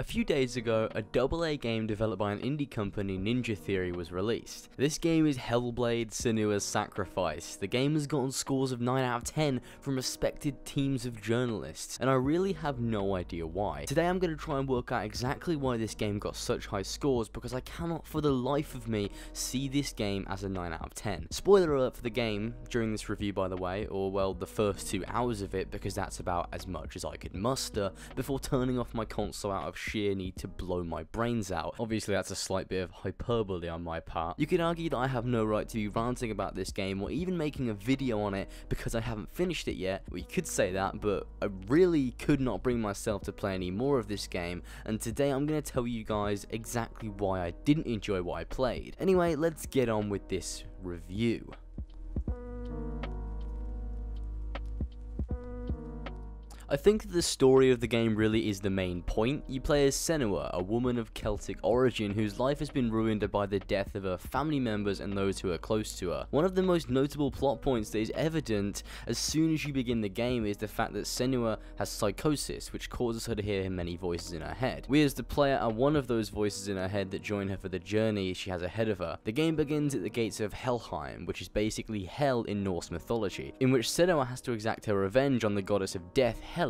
A few days ago, a AA game developed by an indie company, Ninja Theory, was released. This game is Hellblade: Senua's Sacrifice. The game has gotten scores of 9 out of 10 from respected teams of journalists, and I really have no idea why. Today I'm going to try and work out exactly why this game got such high scores, because I cannot for the life of me see this game as a 9 out of 10. Spoiler alert for the game during this review, by the way, or well, the first 2 hours of it, because that's about as much as I could muster before turning off my console out of sheer need to blow my brains out. Obviously that's a slight bit of hyperbole on my part. You could argue that I have no right to be ranting about this game or even making a video on it because I haven't finished it yet. Well, you could say that, but I really could not bring myself to play any more of this game, and today I'm going to tell you guys exactly why I didn't enjoy what I played. Anyway, let's get on with this review. I think that the story of the game really is the main point. You play as Senua, a woman of Celtic origin whose life has been ruined by the death of her family members and those who are close to her. One of the most notable plot points that is evident as soon as you begin the game is the fact that Senua has psychosis, which causes her to hear many voices in her head. We as the player are one of those voices in her head that join her for the journey she has ahead of her. The game begins at the gates of Helheim, which is basically hell in Norse mythology, in which Senua has to exact her revenge on the goddess of death, Hela.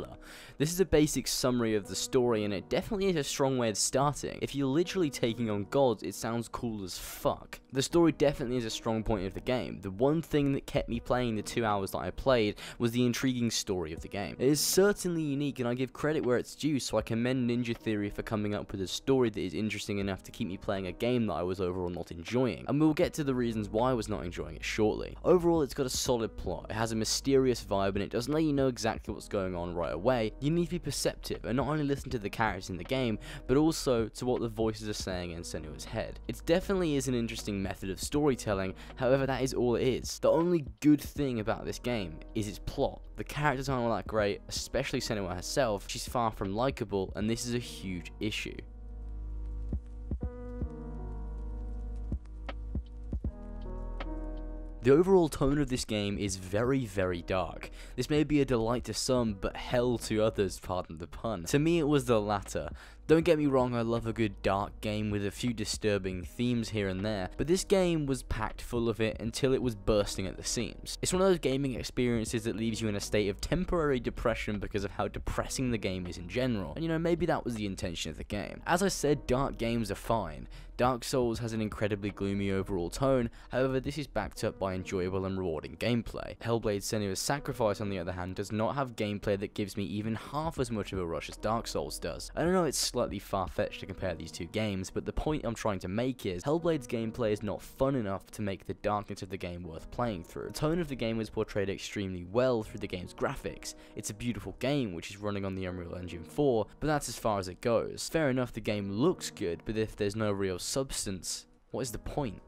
This is a basic summary of the story, and it definitely is a strong way of starting. If you're literally taking on gods, it sounds cool as fuck. The story definitely is a strong point of the game. The one thing that kept me playing the 2 hours that I played was the intriguing story of the game. It is certainly unique, and I give credit where it's due, so I commend Ninja Theory for coming up with a story that is interesting enough to keep me playing a game that I was overall not enjoying. And we'll get to the reasons why I was not enjoying it shortly. Overall, it's got a solid plot. It has a mysterious vibe, and it doesn't let you know exactly what's going on right away. You need to be perceptive and not only listen to the characters in the game, but also to what the voices are saying in Senua's head. It definitely is an interesting method of storytelling, however that is all it is. The only good thing about this game is its plot. The characters aren't all that great, especially Senua herself. She's far from likable, and this is a huge issue. The overall tone of this game is very, very dark. This may be a delight to some, but hell to others, pardon the pun. To me, it was the latter. Don't get me wrong, I love a good dark game with a few disturbing themes here and there, but this game was packed full of it until it was bursting at the seams. It's one of those gaming experiences that leaves you in a state of temporary depression because of how depressing the game is in general, and you know, maybe that was the intention of the game. As I said, dark games are fine. Dark Souls has an incredibly gloomy overall tone, however this is backed up by enjoyable and rewarding gameplay. Hellblade: Senua's Sacrifice, on the other hand, does not have gameplay that gives me even half as much of a rush as Dark Souls does. I know it's slightly far-fetched to compare these two games, but the point I'm trying to make is Hellblade's gameplay is not fun enough to make the darkness of the game worth playing through. The tone of the game was portrayed extremely well through the game's graphics. It's a beautiful game which is running on the Unreal Engine 4, but that's as far as it goes. Fair enough, the game looks good, but if there's no real substance, what is the point?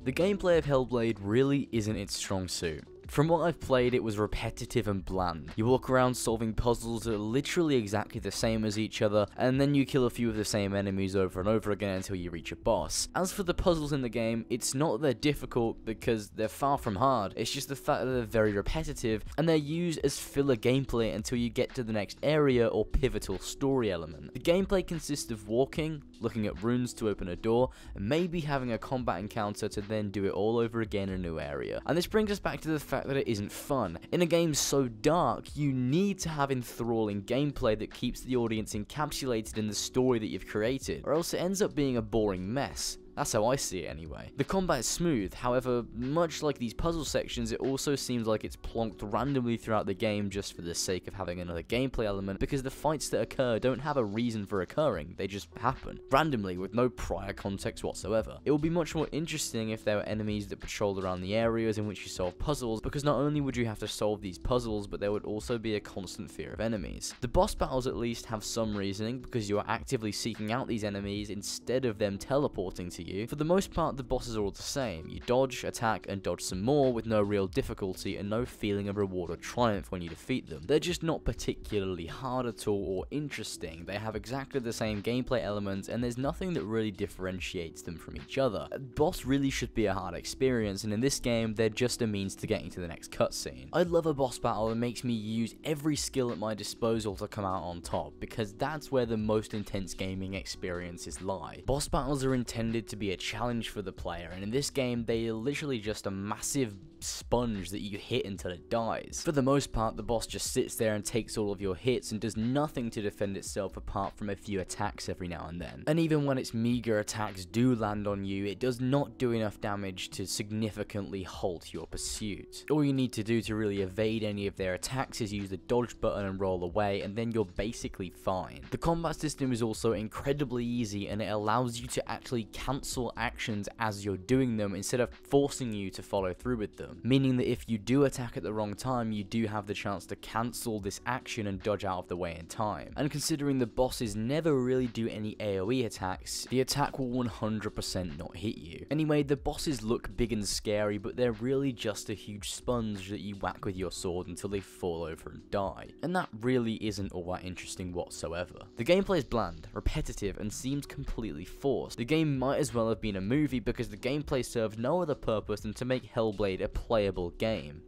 The gameplay of Hellblade really isn't its strong suit. From what I've played, it was repetitive and bland. You walk around solving puzzles that are literally exactly the same as each other, and then you kill a few of the same enemies over and over again until you reach a boss. As for the puzzles in the game, it's not that they're difficult because they're far from hard, it's just the fact that they're very repetitive, and they're used as filler gameplay until you get to the next area or pivotal story element. The gameplay consists of walking, looking at runes to open a door, and maybe having a combat encounter to then do it all over again in a new area. And this brings us back to the fact that it isn't fun. In a game so dark, you need to have enthralling gameplay that keeps the audience encapsulated in the story that you've created, or else it ends up being a boring mess. That's how I see it anyway. The combat is smooth, however, much like these puzzle sections, it also seems like it's plonked randomly throughout the game just for the sake of having another gameplay element, because the fights that occur don't have a reason for occurring, they just happen, randomly with no prior context whatsoever. It would be much more interesting if there were enemies that patrolled around the areas in which you solve puzzles, because not only would you have to solve these puzzles, but there would also be a constant fear of enemies. The boss battles at least have some reasoning, because you are actively seeking out these enemies instead of them teleporting to to you. For the most part, the bosses are all the same. You dodge, attack, and dodge some more with no real difficulty and no feeling of reward or triumph when you defeat them. They're just not particularly hard at all or interesting. They have exactly the same gameplay elements, and there's nothing that really differentiates them from each other. A boss really should be a hard experience, and in this game, they're just a means to getting to the next cutscene. I love a boss battle that makes me use every skill at my disposal to come out on top, because that's where the most intense gaming experiences lie. Boss battles are intended to be a challenge for the player, and in this game, they are literally just a massive sponge that you hit until it dies. For the most part, the boss just sits there and takes all of your hits and does nothing to defend itself apart from a few attacks every now and then. And even when its meager attacks do land on you, it does not do enough damage to significantly halt your pursuit. All you need to do to really evade any of their attacks is use the dodge button and roll away, and then you're basically fine. The combat system is also incredibly easy, and it allows you to actually cancel actions as you're doing them instead of forcing you to follow through with them. Meaning that if you do attack at the wrong time, you do have the chance to cancel this action and dodge out of the way in time. And considering the bosses never really do any AoE attacks, the attack will 100% not hit you. Anyway, the bosses look big and scary, but they're really just a huge sponge that you whack with your sword until they fall over and die. And that really isn't all that interesting whatsoever. The gameplay is bland, repetitive, and seems completely forced. The game might as well have been a movie because the gameplay served no other purpose than to make Hellblade a playable game.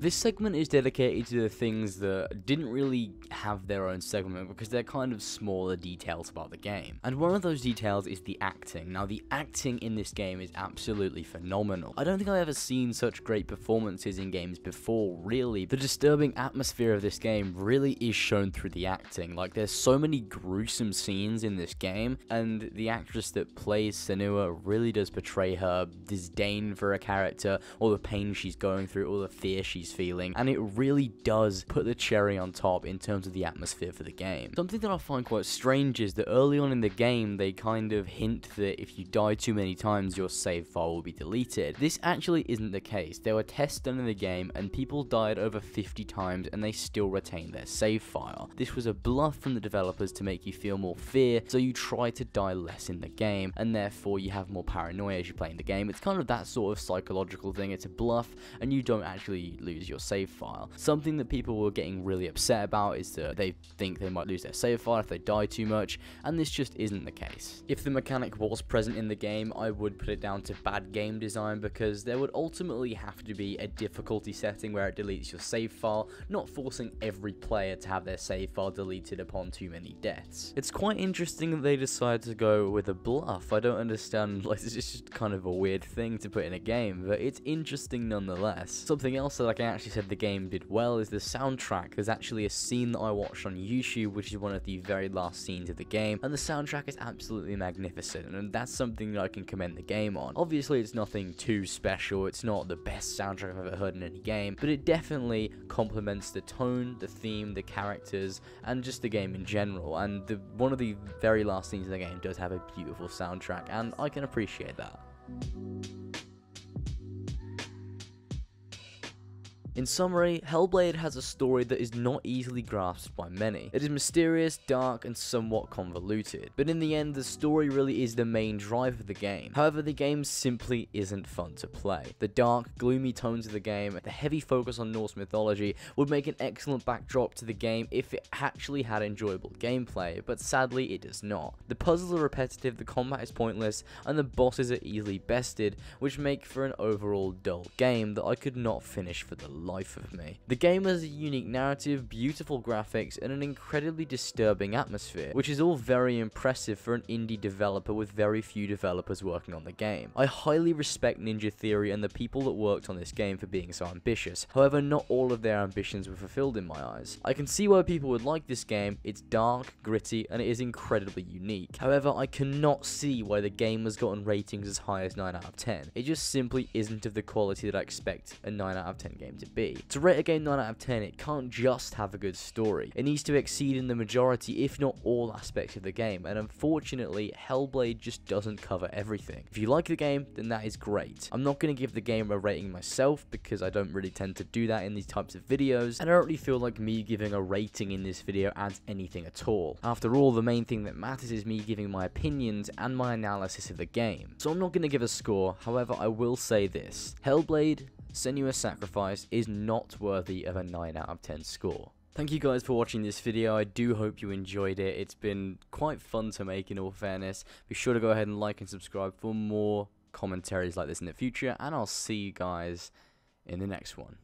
This segment is dedicated to the things that didn't really have their own segment because they're kind of smaller details about the game. And one of those details is the acting. Now, the acting in this game is absolutely phenomenal. I don't think I've ever seen such great performances in games before, really. The disturbing atmosphere of this game really is shown through the acting. Like, there's so many gruesome scenes in this game, and the actress that plays Senua really does portray her disdain for a character, all the pain she's going through, all the fear she's feeling, and it really does put the cherry on top in terms of the atmosphere for the game. Something that I find quite strange is that early on in the game, they kind of hint that if you die too many times, your save file will be deleted. This actually isn't the case. There were tests done in the game, and people died over 50 times, and they still retained their save file. This was a bluff from the developers to make you feel more fear, so you try to die less in the game, and therefore you have more paranoia as you play in the game. It's kind of that sort of psychological thing. It's a bluff, and you don't actually lose your save file. Something that people were getting really upset about is that they think they might lose their save file if they die too much, and this just isn't the case. If the mechanic was present in the game, I would put it down to bad game design, because there would ultimately have to be a difficulty setting where it deletes your save file, not forcing every player to have their save file deleted upon too many deaths. It's quite interesting that they decided to go with a bluff. I don't understand, like, it's just kind of a weird thing to put in a game, but it's interesting nonetheless. Something else that I can actually said the game did well is the soundtrack. There's actually a scene that I watched on YouTube, which is one of the very last scenes of the game, and the soundtrack is absolutely magnificent, and that's something that I can commend the game on. Obviously, it's nothing too special, it's not the best soundtrack I've ever heard in any game, but it definitely complements the tone, the theme, the characters, and just the game in general, and one of the very last scenes in the game does have a beautiful soundtrack, and I can appreciate that. In summary, Hellblade has a story that is not easily grasped by many. It is mysterious, dark, and somewhat convoluted, but in the end, the story really is the main drive of the game. However, the game simply isn't fun to play. The dark, gloomy tones of the game, the heavy focus on Norse mythology, would make an excellent backdrop to the game if it actually had enjoyable gameplay, but sadly it does not. The puzzles are repetitive, the combat is pointless, and the bosses are easily bested, which make for an overall dull game that I could not finish for the life of me. The game has a unique narrative, beautiful graphics, and an incredibly disturbing atmosphere, which is all very impressive for an indie developer with very few developers working on the game. I highly respect Ninja Theory and the people that worked on this game for being so ambitious, however not all of their ambitions were fulfilled in my eyes. I can see why people would like this game. It's dark, gritty, and it is incredibly unique. However, I cannot see why the game has gotten ratings as high as 9 out of 10. It just simply isn't of the quality that I expect a 9 out of 10 game to be. be. To rate a game 9 out of 10, it can't just have a good story. It needs to exceed in the majority, if not all aspects of the game, and unfortunately, Hellblade just doesn't cover everything. If you like the game, then that is great. I'm not going to give the game a rating myself, because I don't really tend to do that in these types of videos, and I don't really feel like me giving a rating in this video adds anything at all. After all, the main thing that matters is me giving my opinions and my analysis of the game. So I'm not going to give a score, however I will say this. Hellblade: Senua's Sacrifice is not worthy of a 9 out of 10 score. Thank you guys for watching this video. I do hope you enjoyed it. It's been quite fun to make, in all fairness. Be sure to go ahead and like and subscribe for more commentaries like this in the future, and I'll see you guys in the next one.